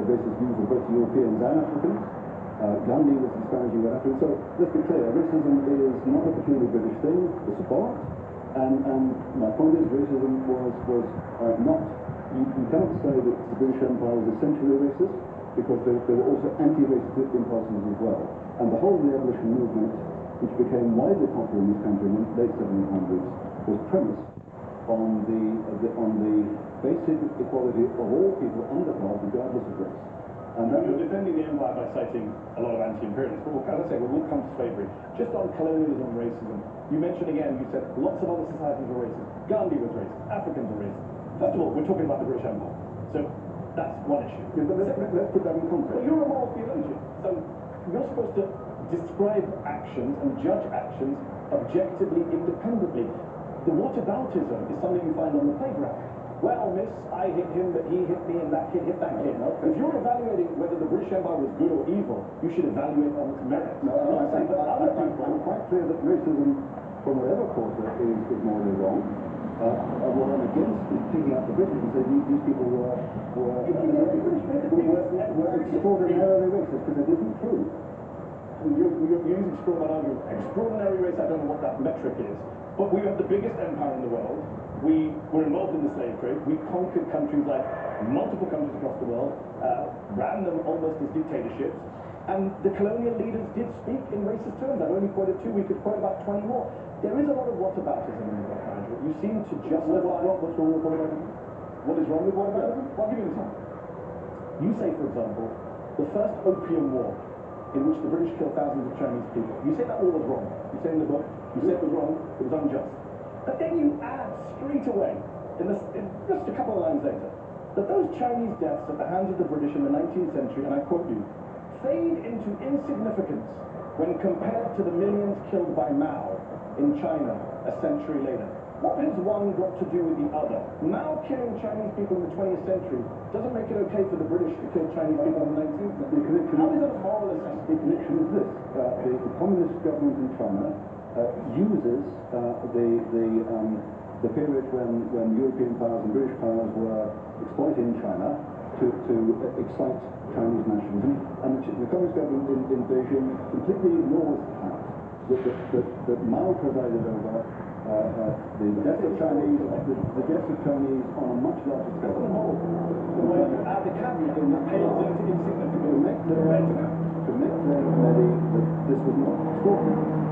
had racist views of both Europeans and Africans. Gandhi was disparaging about Africans. So let's be clear, racism is not a peculiarly British thing, it's a part. And my point is, racism was not, you cannot say that the British Empire was essentially racist, because there were also anti-racist impulses as well. And the whole of the abolition movement, which became widely popular in this country in the late 1700s, was premised on the basic equality of all people under God, regardless of race. And that you're defending the empire by citing a lot of anti-imperialists, but as I say, we'll come to slavery. Just on colonialism and racism, you mentioned again, you said lots of other societies were racist. Gandhi was racist. Africans were racist. First of all, we're talking about the British Empire. So that's one issue. Yeah, but let's put that in context. Well, you're a moral theologian, so you're supposed to describe actions and judge actions objectively, independently. The whataboutism is something you find on the playground. Well, miss, I hit him, but he hit me, and that kid hit that kid. Okay. If you're evaluating whether the British Empire was good or evil, you should evaluate on its merits. No, I'm quite clear that racism, from whatever quarter, is morally wrong. What I'm against is picking out the British and saying these people were extraordinarily racist, because it isn't true. You're using extraordinary race, I don't know what that metric is, but we have the biggest empire in the world. We were involved in the slave trade. We conquered countries like multiple countries across the world, ran them almost as dictatorships, and the colonial leaders did speak in racist terms. I've only quoted 2, we could quote about 20 more. There is a lot of whataboutism in the Nigel. You seem to justify... What's wrong with whataboutism? What is wrong with whataboutism? Well, I'll give you an example. You say, for example, the first Opium War, in which the British killed thousands of Chinese people. You say that war was wrong. You say in the book, you say it was wrong, it was unjust. But then you add straight away, in just a couple of lines later, that those Chinese deaths at the hands of the British in the 19th century, and I quote you, fade into insignificance when compared to the millions killed by Mao in China a century later. What has one got to do with the other? Mao killing Chinese people in the 20th century doesn't make it okay for the British to kill Chinese people in the 19th century. How is that a moral assessment? The connection is this. The communist government in China uses the period when European powers and British powers were exploiting China to excite Chinese nationalism, and the communist government in Beijing completely ignores the fact that Mao presided over the death of Chinese, the death of Chinese on a much larger scale. The way you add the caveat in the pales into insignificance to make clear that this was not extraordinary.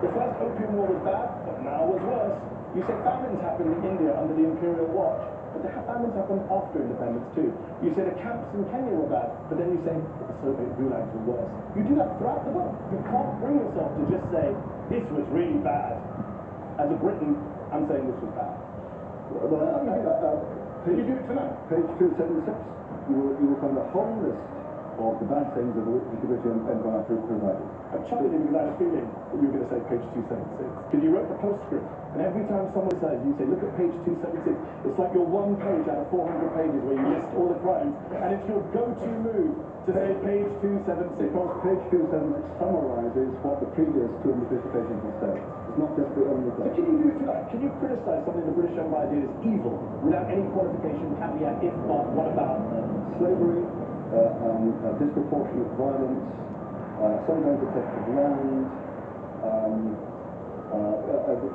The first Opium War was bad, but now was worse. You say famines happened in India under the imperial watch, but the famines happened after independence too. You say the camps in Kenya were bad, but then you say the Soviet gulags were worse. You do that throughout the book. You can't bring yourself to just say, this was really bad. As a Briton, I'm saying this was bad. You do it tonight. Page 276, you will find a whole list of the bad things of which the British Empire provided. I'm chuckling because I had a feeling that you were going to say page 276. Because you wrote the postscript, and every time someone says, you say, look at page 276, it's like your one page out of 400 pages where you list all the crimes, and it's your go-to move to say page 276. Because page 276 summarizes what the previous 250 pages have said. It's not just the only thing. So can you do it tonight? Can you criticize something the British Empire did as evil, without any qualification, caveat, if not, what about slavery? Disproportionate violence, sometimes the theft of land.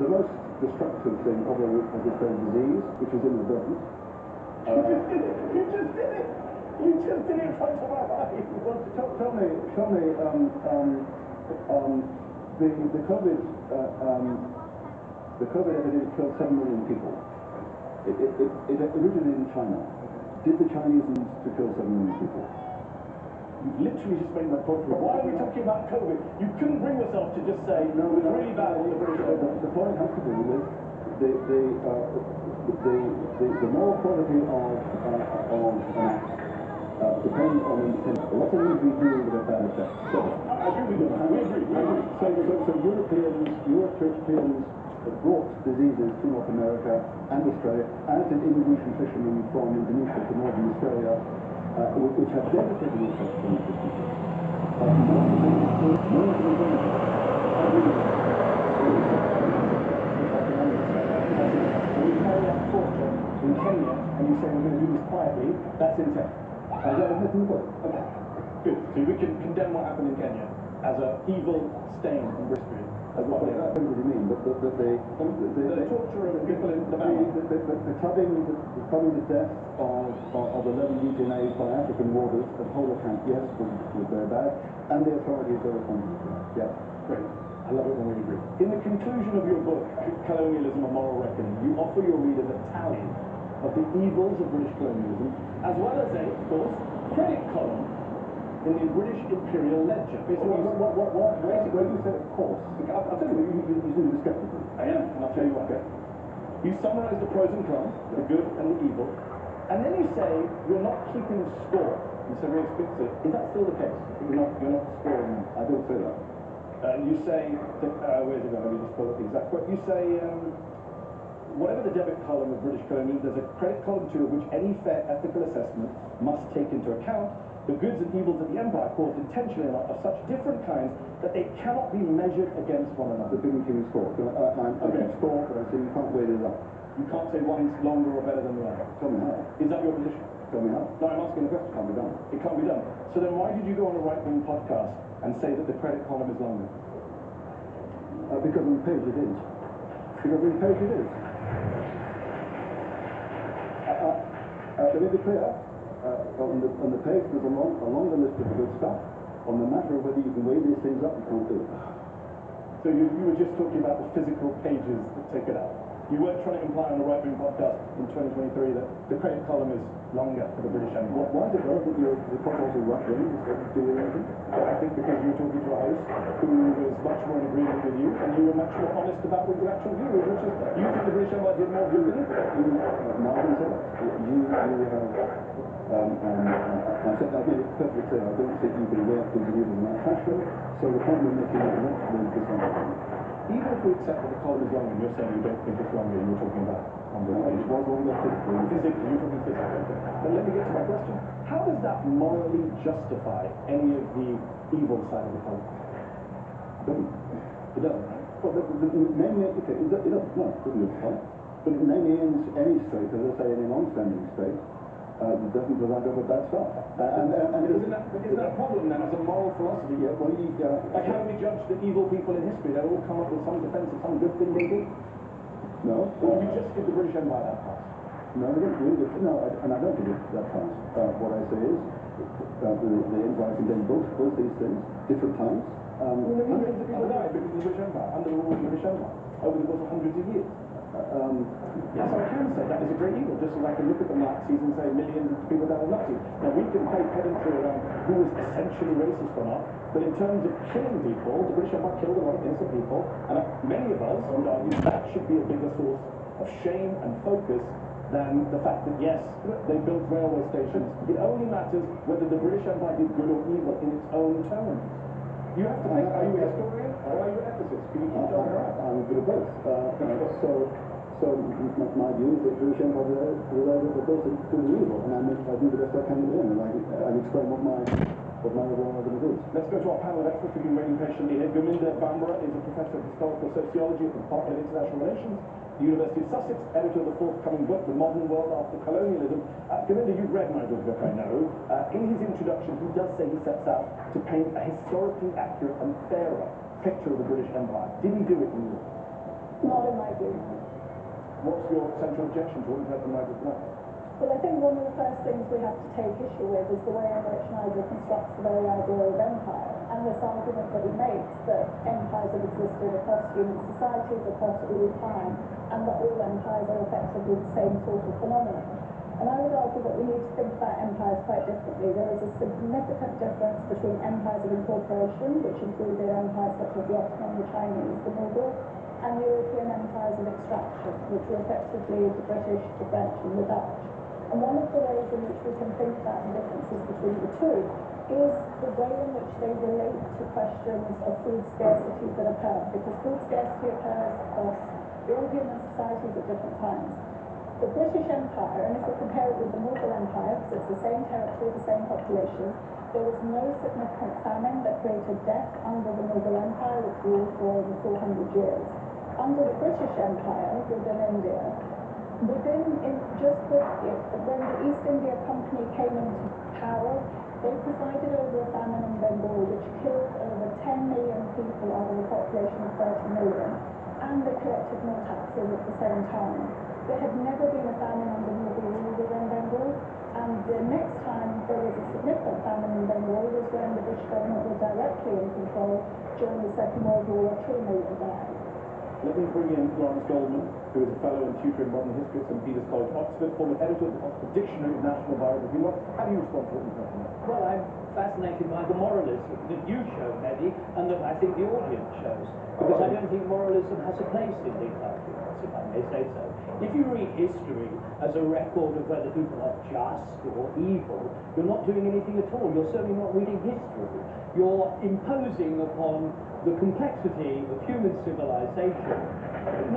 The most destructive thing probably was this very disease, which was inadvertent. You just did it! You just did it! You just did it in front of our eyes! Well, tell me, the COVID epidemic killed 7 million people. It originated in China. Did the Chinese need to kill 7 million people? You literally just made my point. Why are we talking about COVID? You couldn't bring yourself to just say, no, it was really bad what the British did. The point has to do with the moral quality of an act depends on intent. A lot of things we do with a bad effect. So, I agree with you. We agree. So Europeans brought diseases to North America and Australia, as did Indonesian fishermen from Indonesia to northern Australia, which had devastating effects on the No one can do it. When you carry out torture in Kenya and you say we're going to do this quietly, that's intent. Is that a missing book? Okay, good. So we can condemn what happened in Kenya as an evil stain in Bristol. That's what I don't know what you mean, but the torture of people in the valley. The clubbing to death of 11 detainees by African warders at Hola Camp, yes, was very bad, and the authorities are responsible for that. Yeah. Great. I love it when we agree. In the conclusion of your book, Colonialism: A Moral Reckoning, you offer your readers a tally of the evils of British colonialism, as well as a, of course, credit column in the British Imperial Ledger. Basically, where you say of course, I'll tell you, you seem to be skeptical. I am, and I'll tell you why. You summarize the pros and cons, the good and the evil, and then you say you're not keeping score. You say very explicitly, is that still the case? You're not scoring. I don't say that. You say, where's it going? Let me just pull up the exact quote. You say, whatever the debit column of British colonialism, there's a credit column too, of which any fair ethical assessment must take into account the goods and evils of the empire caused intentionally of such different kinds that they cannot be measured against one another. The didn't give me score. I can score, but I say you can't weigh it up. You can't say one's longer or better than the other. Tell me how. Is that your position? Tell me how. No, I'm asking a question. Can't be done. It can't be done. So then why did you go on a right-wing podcast and say that the credit column is longer? Because on the page it is. Because on the page it is. Let me be clear. On the page there's a longer list of the good stuff. On the matter of whether you can weigh these things up, you can't do it. So you were just talking about the physical pages that take it out. You weren't trying to imply on the right-wing podcast in 2023 that the credit column is longer for the British Empire. Why is it relevant that the podcast is right-wing? Do you anything? I think because you were talking to a host who was much more in agreement with you, and you were much more honest about what your actual view is, which is you think the British Empire did more good than it. No, I didn't say that. You have... I said I made it perfectly clear. I don't think you can weigh up things in that fashion. So the point we're making is not the same. Even if we accept that the column is longer, and you're saying you don't think it's longer, you were talking about on the page. It was longer physically. Physically, you're talking physically. But let me get to my question. How does that morally justify any of the evil side of the column? It doesn't. It doesn't, right? Well, namely, okay, it doesn't, no, it doesn't justify. But namely any state, as I say, any long-standing state, doesn't present over bad stuff. Isn't that a problem then, as a moral philosophy? Yeah, well, like how do we judge the evil people in history? They all come up with some defense of some good thing they did? No. Or do we just give the British Empire that pass? No, I don't believe it. No, and I don't believe that pass. What I say is, the Empire condemned both these things, different times. Millions of people died because of the British Empire, under the rule of the British Empire, over the course of hundreds of years. Yes, I can say that is a great evil, just as I can look at the Nazis and say millions of people died of Nazis. Now, we can play pedantry around who was essentially racist or not, but in terms of killing people, the British Empire killed a lot of innocent people, and many of us would argue that should be a bigger source of shame and focus than the fact that, yes, they built railway stations. It only matters whether the British Empire did good or evil in its own terms. You have to pick, are you a historian or are you an ethicist? Can you keep jumping around? I'm a bit of both. So my view is that the British Empire realized that both are good and evil, and I do the best I can with them, and I explain what my overall argument is. Let's go to our panel of experts who've been waiting patiently here. Gurminder Bambara is a professor of historical sociology at the Department of International Relations, the University of Sussex, editor of the forthcoming book, The Modern World After Colonialism. Gurminder, you've read Nigel's book, I know. In his introduction, he does say he sets out to paint a historically accurate and fairer picture of the British Empire. Did he do it in your book? Not in my view. What's your central objection to what we've heard from Nigel tonight? Well, I think one of the first things we have to take issue with is the way in which Nigel constructs the very idea of empire, and this argument that he makes that empires have existed across human societies, across all time, and that all empires are effectively the same sort of phenomenon. And I would argue that we need to think about empires quite differently. There is a significant difference between empires of incorporation, which included empires such as the Ottoman, the Chinese, the Mughal, and European empires of extraction, which were effectively the British, the French, and the Dutch. And one of the ways in which we can think about the differences between the two is the way in which they relate to questions of food scarcity that occur, because food scarcity occurs across all human societies at different times. The British Empire, and if we compare it with the Mughal Empire, because it's the same territory, the same population, there was no significant famine that created death under the Mughal Empire, which ruled for over 400 years. Under the British Empire, within India, when the East India Company came into power, they presided over a famine in Bengal which killed over 10 million people out of a population of 30 million, and they collected more taxes at the same time. There had never been a famine under Mughal rule within Bengal, and the next time there was a significant famine in Bengal was when the British government was directly in control during the Second World War, where 3 million died. Let me bring in Lawrence Goldman, who is a fellow and tutor in modern history at St Peter's College, Oxford, former editor of the Oxford Dictionary of National Biography. How do you respond to what you've heard from that? Well, I'm fascinated by the moralism that you show, Eddie, and that I think the audience shows. Because I don't think moralism has a place in these arguments, if I may say so. If you read history as a record of whether people are just or evil, you're not doing anything at all. You're certainly not reading history. You're imposing upon the complexity of human civilization